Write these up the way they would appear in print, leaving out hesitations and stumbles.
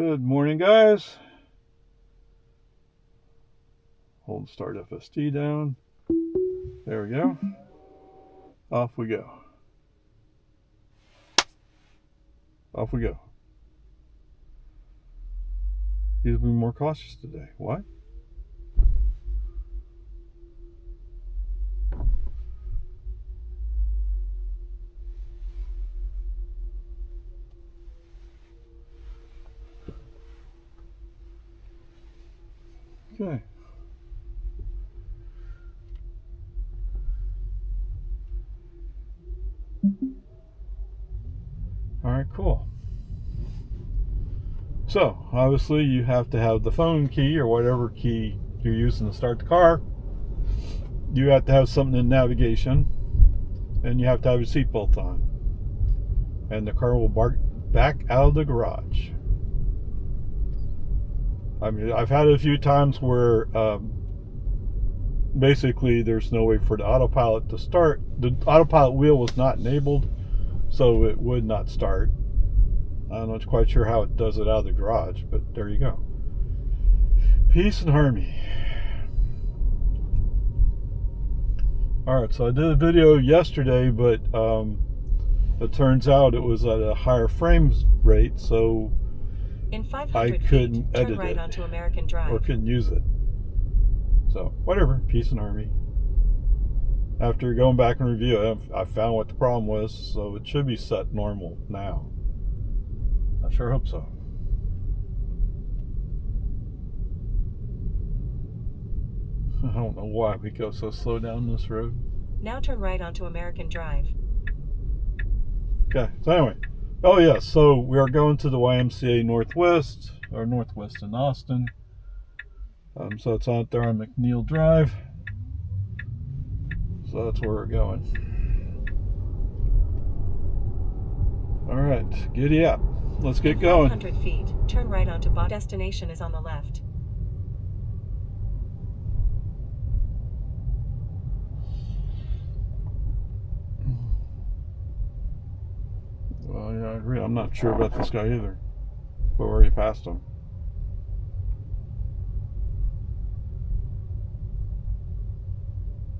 Good morning, guys. Hold start FSD down. There we go. Off we go. Off we go. He's been more cautious today. What? Okay. All right, cool. So, obviously, you have to have the phone key or whatever key you're using to start the car. You have to have something in navigation, and you have to have your seatbelt on. And the car will back out of the garage. I mean, I've had it a few times where basically there's no way for the autopilot to start. The autopilot wheel was not enabled, so it would not start. I'm not quite sure how it does it out of the garage, but there you go. Peace and harmony. Alright, so I did a video yesterday, but it turns out it was at a higher frame rate, so in 500 I couldn't feet, edit turn right it onto American Drive. or couldn't use it. So, whatever. Peace and harmony. After going back and review it, I found what the problem was, so it should be set normal now. I sure hope so. I don't know why we go so slow down this road. Now turn right onto American Drive. Okay, so anyway. Oh yeah, so we are going to the YMCA Northwest, or Northwest in Austin. So it's out there on McNeil Drive. So that's where we're going. Alright, giddy up. Let's get going. 500 feet, turn right onto destination is on the left. Well, yeah, I agree. I'm not sure about this guy either. But we're already past him.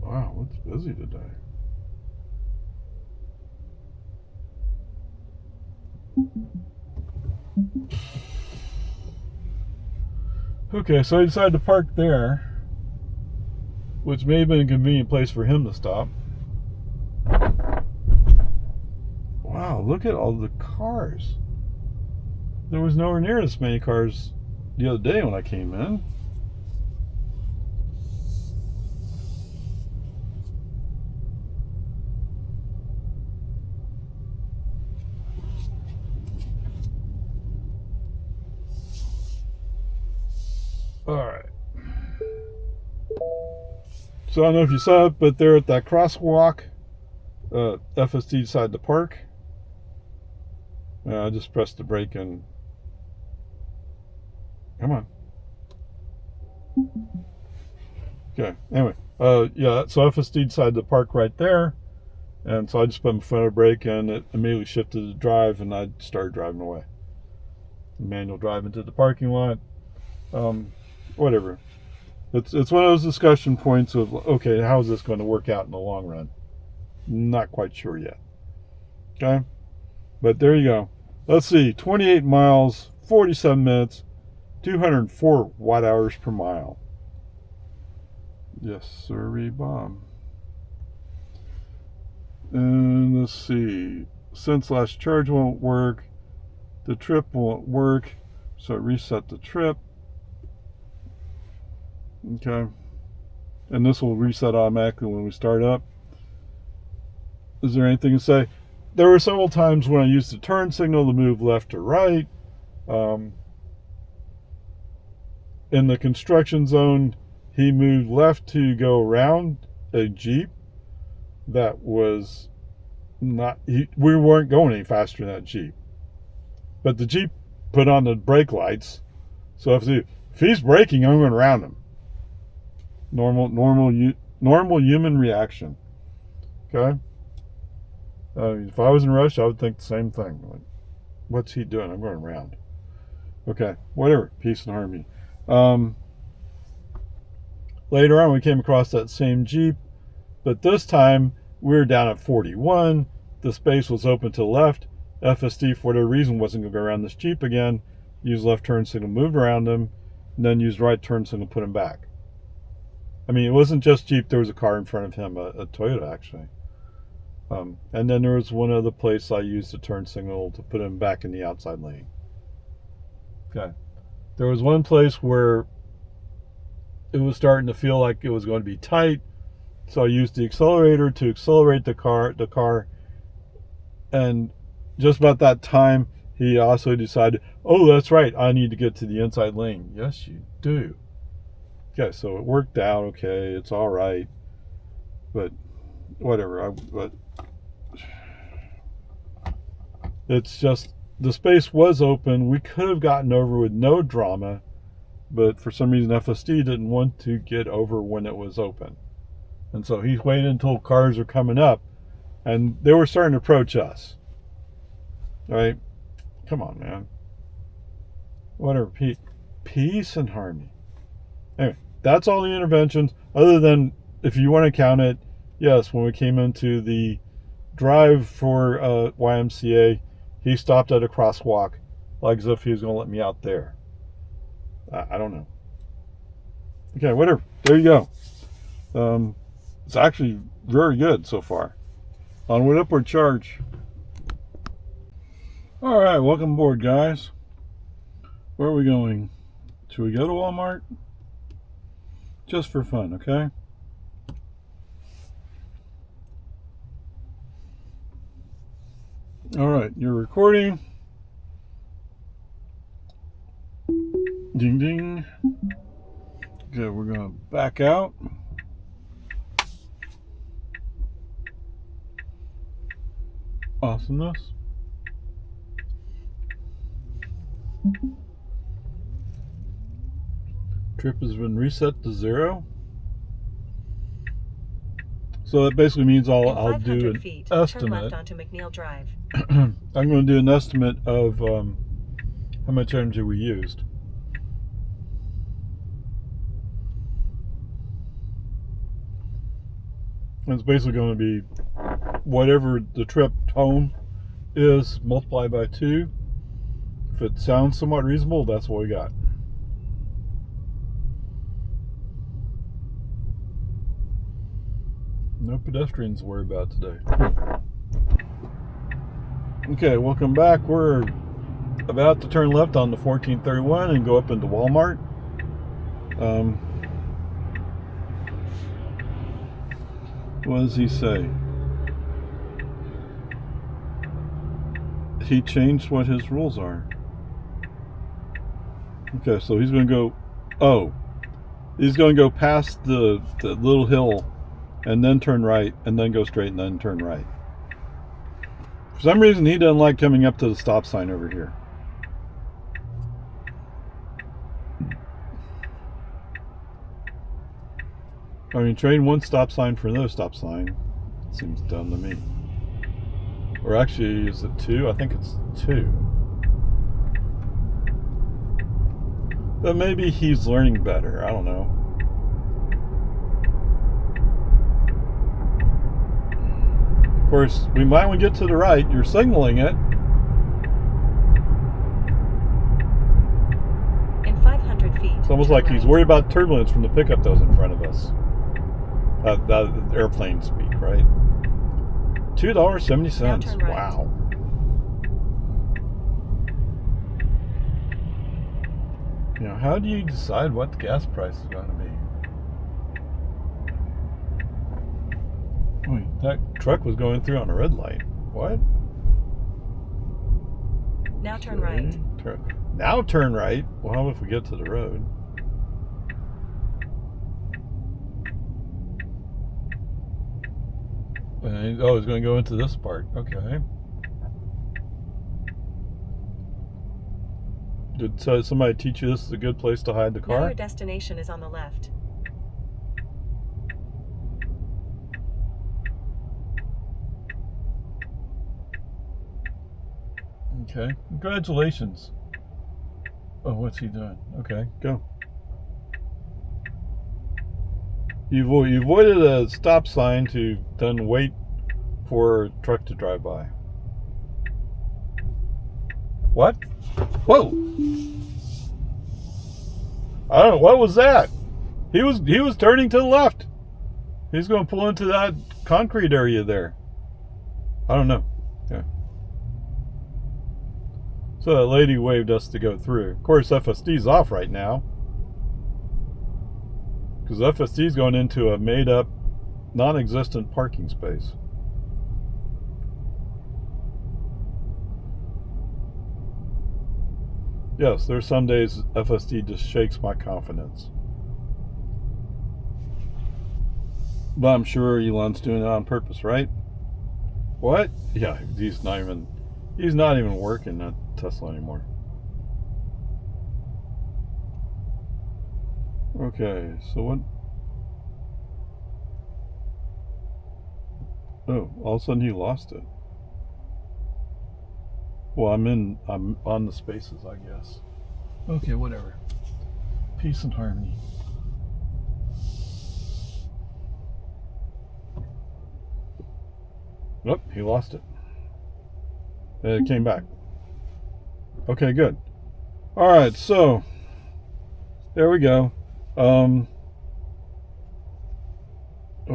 Wow, it's busy today. Okay, so I decided to park there, which may have been a convenient place for him to stop. Wow, look at all the cars. There was nowhere near this many cars the other day when I came in. Alright. So I don't know if you saw it, but they're at that crosswalk. FSD decided to park. I just pressed the brake and... Come on. Okay, anyway. Yeah, so FSD decided to park right there. And so I just put my foot on the brake and it immediately shifted to drive and I started driving away. Manual drive into the parking lot. Whatever. It's one of those discussion points of, okay, how is this going to work out in the long run? Not quite sure yet. Okay? But there you go. Let's see. 28 miles, 47 minutes, 204 watt hours per mile. Yes, sirree bomb. And let's see. Since last charge won't work, the trip won't work, so reset the trip. Okay. And this will reset automatically when we start up. Is there anything to say? There were several times when I used the turn signal to move left or right. In the construction zone, he moved left to go around a Jeep that was not... we weren't going any faster than that Jeep. But the Jeep put on the brake lights. So if he's braking, I'm going around him. Normal human reaction. Okay? If I was in a rush, I would think the same thing. Like, what's he doing? I'm going around. Okay, whatever. Peace and harmony. Later on, we came across that same Jeep, but this time we were down at 41. The space was open to the left. FSD, for whatever reason, wasn't going to go around this Jeep again. Used left turn signal, moved around him, and then used right turn signal, put him back. I mean, it wasn't just Jeep. There was a car in front of him, a Toyota, actually. And then there was one other place I used the turn signal to put him back in the outside lane. Okay. There was one place where it was starting to feel like it was going to be tight, so I used the accelerator to accelerate the car, and just about that time, he also decided, oh, that's right, I need to get to the inside lane. Yes, you do. Okay, so it worked out okay, it's all right, but whatever. But it's just, the space was open. We could have gotten over with no drama, but for some reason FSD didn't want to get over when it was open. And so he waited until cars were coming up, and they were starting to approach us. Right? Come on, man. Whatever. Peace and harmony. Anyway, that's all the interventions, other than, if you want to count it, yes, when we came into the drive for YMCA, he stopped at a crosswalk, like as if he was going to let me out there. I don't know. Okay, whatever. There you go. It's actually very good so far. Onward, upward, charge. All right, welcome aboard, guys. Where are we going? Should we go to Walmart? Just for fun, okay? All right, you're recording. Ding, ding. Okay, we're going to back out. Awesomeness. Trip has been reset to 0. So that basically means I'll do an feet, estimate. turn left onto McNeil Drive. I'm going to do an estimate of how much energy we used. And it's basically going to be whatever the trip home is multiplied by 2. If it sounds somewhat reasonable, that's what we got. No pedestrians to worry about today. Okay, welcome back. We're about to turn left on the 1431 and go up into Walmart. What does he say? He changed what his rules are. Okay, so he's going to go, he's going to go past the little hill and then turn right and then go straight and then turn right. For some reason, he doesn't like coming up to the stop sign over here. I mean, trade one stop sign for another stop sign seems dumb to me. Or actually, is it 2? I think it's 2. But maybe he's learning better. I don't know. Of course, we might want to get to the right. You're signaling it. In 500 feet. It's almost like he's worried about turbulence from the pickup that was in front of us. That airplane speak, right? $2.70. Right. Wow. You know, how do you decide what the gas price is going to be? Wait, that truck was going through on a red light. What? Now turn right. Now turn right? Well, how if we get to the road? Oh, it's going to go into this part. Okay. Did somebody teach you this is a good place to hide the car? Now your destination is on the left. Okay. Congratulations. Oh, what's he doing? Okay, go. You avoided a stop sign to then wait for a truck to drive by. What? Whoa! I don't know. What was that? He was turning to the left. He's going to pull into that concrete area there. I don't know. Yeah. So that lady waved us to go through. Of course, FSD's off right now. Because FSD's going into a made-up, non-existent parking space. Yes, there's some days FSD just shakes my confidence. But I'm sure Elon's doing it on purpose, right? What? Yeah, he's not even working at Tesla anymore. Okay, so what? Oh, all of a sudden he lost it. Well, I'm on the spaces, I guess. Okay, whatever. Peace and harmony. Nope, he lost it. It came back. Okay, good. All right, so there we go. What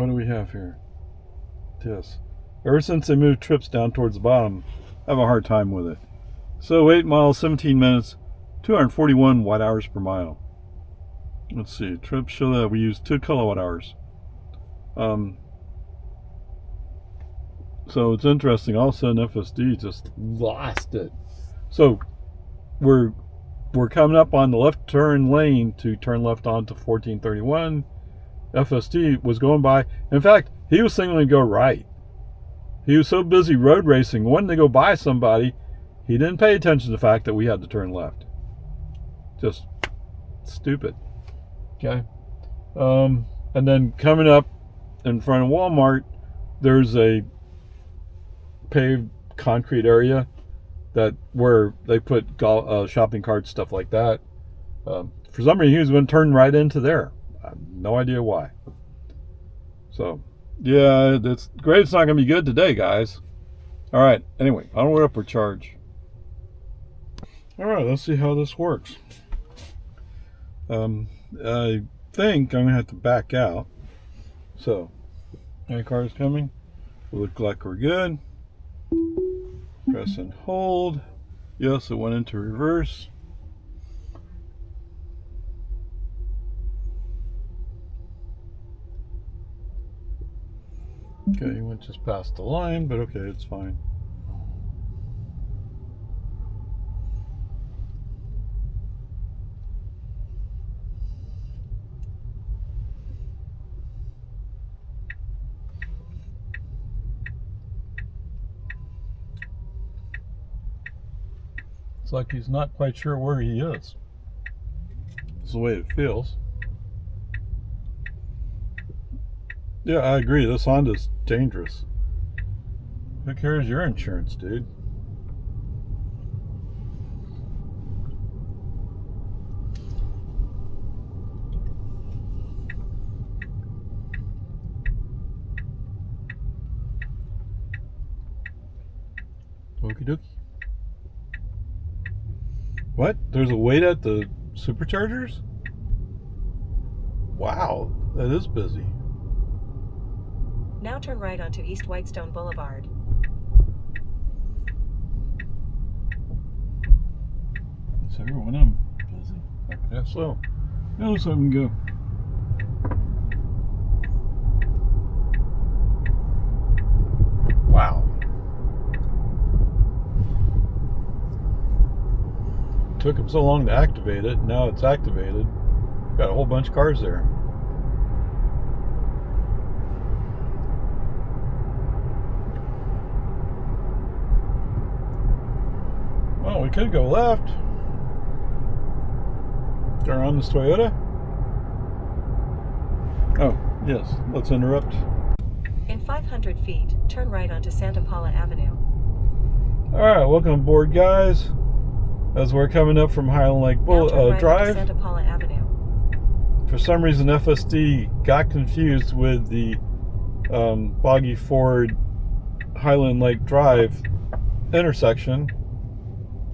do we have here? This. Ever since they moved trips down towards the bottom, I have a hard time with it. So 8 miles, 17 minutes, 241 watt hours per mile. Let's see. Trips show that we use 2 kilowatt hours. So it's interesting. All of a sudden, FSD just lost it. So we're coming up on the left turn lane to turn left onto 1431. FSD was going by. In fact, he was signaling to go right. He was so busy road racing. When they go by somebody, he didn't pay attention to the fact that we had to turn left. Just stupid. Okay. And then coming up in front of Walmart, there's a paved concrete area where they put shopping carts, stuff like that. For some reason, he was going to turn right into there. I have no idea why. So, yeah, it's great. It's not going to be good today, guys. All right. Anyway, onward upward charge. All right, let's see how this works. I think I'm going to have to back out. So, any cars coming? Look like we're good. Press and hold. Yes, it went into reverse. Okay, he went just past the line, but okay, it's fine. It's like he's not quite sure where he is. That's the way it feels. Yeah, I agree. This Honda's dangerous. Who cares your insurance, dude? Okie dokie. What? There's a wait at the superchargers? Wow, that is busy. Now turn right onto East Whitestone Boulevard. Is everyone of them busy? I guess so. Now so I can go. Wow. Took them so long to activate it. Now it's activated. Got a whole bunch of cars there. Well, we could go left. Go around this Toyota. Oh, yes. Let's interrupt. In 500 feet, turn right onto Santa Paula Avenue. All right, welcome aboard, guys. as we're coming up from Highland Lake Now turn right onto Drive. Santa Paula Avenue. For some reason, FSD got confused with the Boggy Ford Highland Lake Drive intersection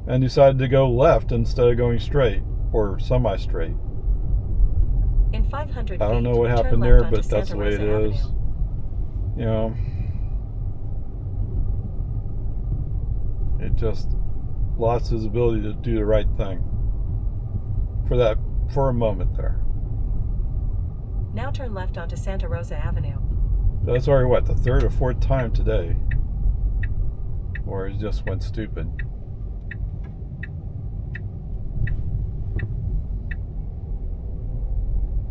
and decided to go left instead of going straight or semi-straight. In 500 feet, I don't know what turn happened left there, onto but that's Santa the way it Rosa is. Avenue. You know, it just lost his ability to do the right thing for a moment there. Now turn left onto Santa Rosa Avenue. That's already what, the third or fourth time today where it just went stupid.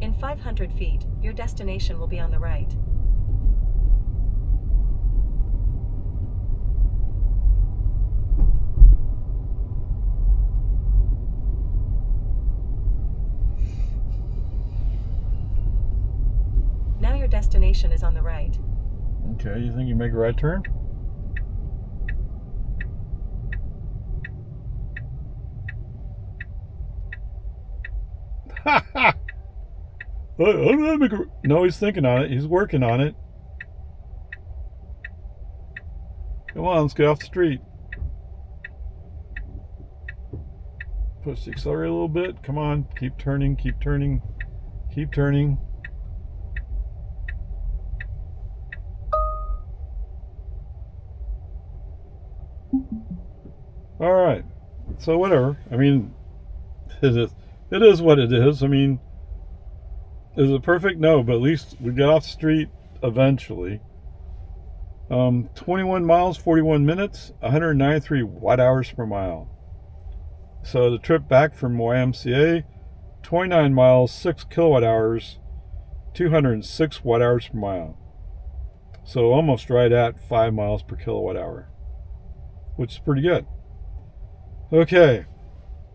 In 500 feet, your destination will be on the right. Now your destination is on the right. Okay, you think you make a right turn? Ha ha! No, he's thinking on it. He's working on it. Come on, let's get off the street. Push the accelerator a little bit. Come on, keep turning, keep turning, keep turning. All right. So whatever. I mean, it is what it is. I mean, is it perfect? No, but at least we got off the street eventually. 21 miles, 41 minutes, 193 watt hours per mile. So the trip back from Ymca, 29 miles, 6 kilowatt hours, 206 watt hours per mile. So almost right at 5 miles per kilowatt hour, which is pretty good. Okay,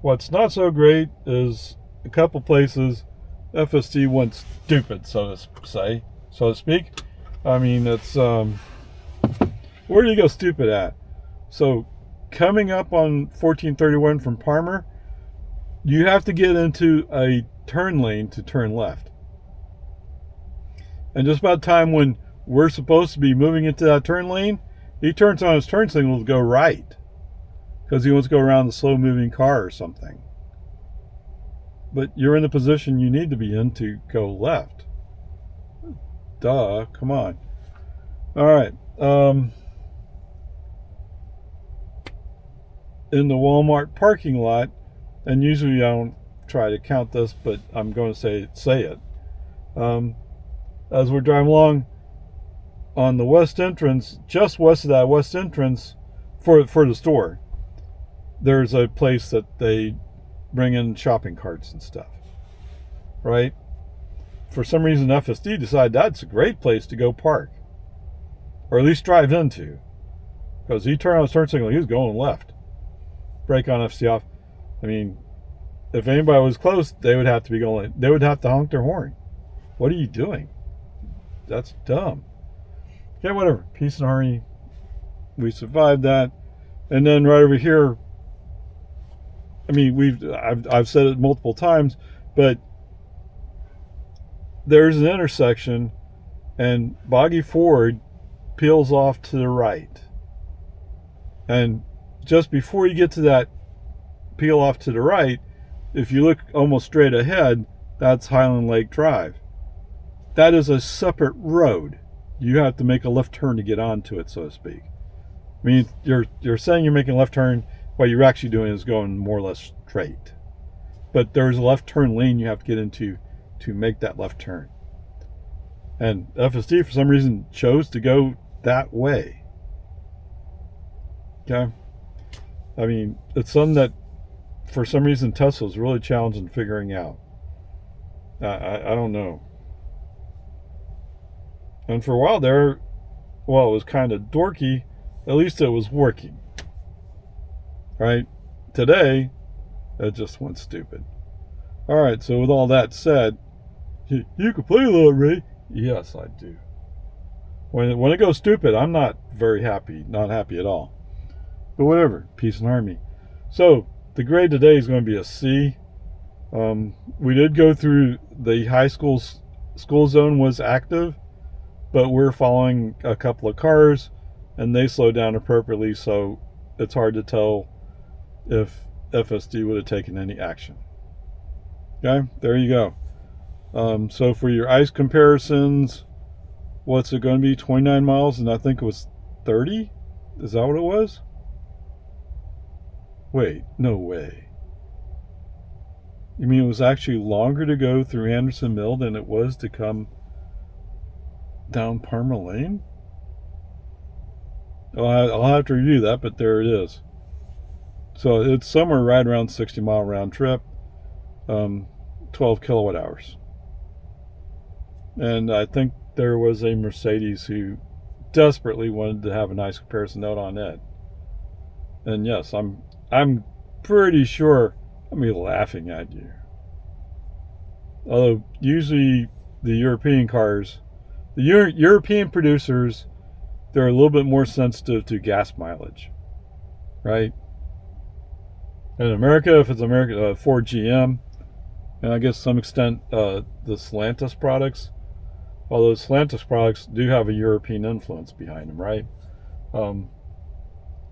what's not so great is a couple places FSD went stupid, so to speak. I mean, it's where do you go stupid at? So coming up on 1431 from Parmer, you have to get into a turn lane to turn left. And just about the time when we're supposed to be moving into that turn lane, he turns on his turn signal to go right because he wants to go around the slow moving car or something. But you're in the position you need to be in to go left. Duh, come on. All right. In the Walmart parking lot, and usually I don't try to count this, but I'm going to say it. As we're driving along on the west entrance, just west of that west entrance for the store, there's a place that they bring in shopping carts and stuff, right? For some reason, FSD decided that's a great place to go park, or at least drive into, because he turned on his turn signal, he was going left. Brake on, FSD off. I mean, if anybody was close, they would have to honk their horn. What are you doing? That's dumb. Okay, whatever. Peace and harmony. We survived that. And then right over here, I mean, I've said it multiple times, but there's an intersection and Boggy Ford peels off to the right. And just before you get to that peel off to the right, if you look almost straight ahead, that's Highland Lake Drive. That is a separate road. You have to make a left turn to get onto it, so to speak. I mean, you're saying you're making a left turn. What you're actually doing is going more or less straight. But there's a left turn lane you have to get into to make that left turn. And FSD, for some reason, chose to go that way. Okay? I mean, it's something that, for some reason, Tesla's really challenging figuring out. I don't know. And for a while there, well, it was kind of dorky. At least it was working. Right? Today, it just went stupid. All right, so with all that said, you can play a lot, Ray. Yes, I do. When it goes stupid, I'm not very happy. Not happy at all. But whatever. Peace and harmony. So, The grade today is going to be a C. We did go through the high school zone was active, but we're following a couple of cars and they slowed down appropriately, so it's hard to tell if FSD would have taken any action. Okay, there you go. So for your ice comparisons, what's it going to be? 29 miles, and I think it was 30? Is that what it was? Wait, no way. You mean it was actually longer to go through Anderson Mill than it was to come down Parma Lane? I'll have to review that, but there it is. So it's somewhere right around 60-mile round trip, 12 kilowatt hours. And I think there was a Mercedes who desperately wanted to have a nice comparison note on it. And yes, I'm pretty sure I'm going to be laughing at you. Although usually the European cars, the European producers, they're a little bit more sensitive to gas mileage, right? In America, if it's America, Ford, GM, and I guess to some extent the Stellantis products, although Stellantis products do have a European influence behind them, right?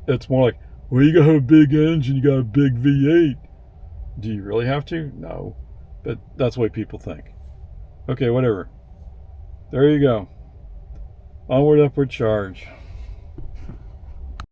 It's more like, well, you got a big engine, you got a big V8. Do you really have to? No. But that's the way people think. Okay, whatever. There you go. Onward, upward charge.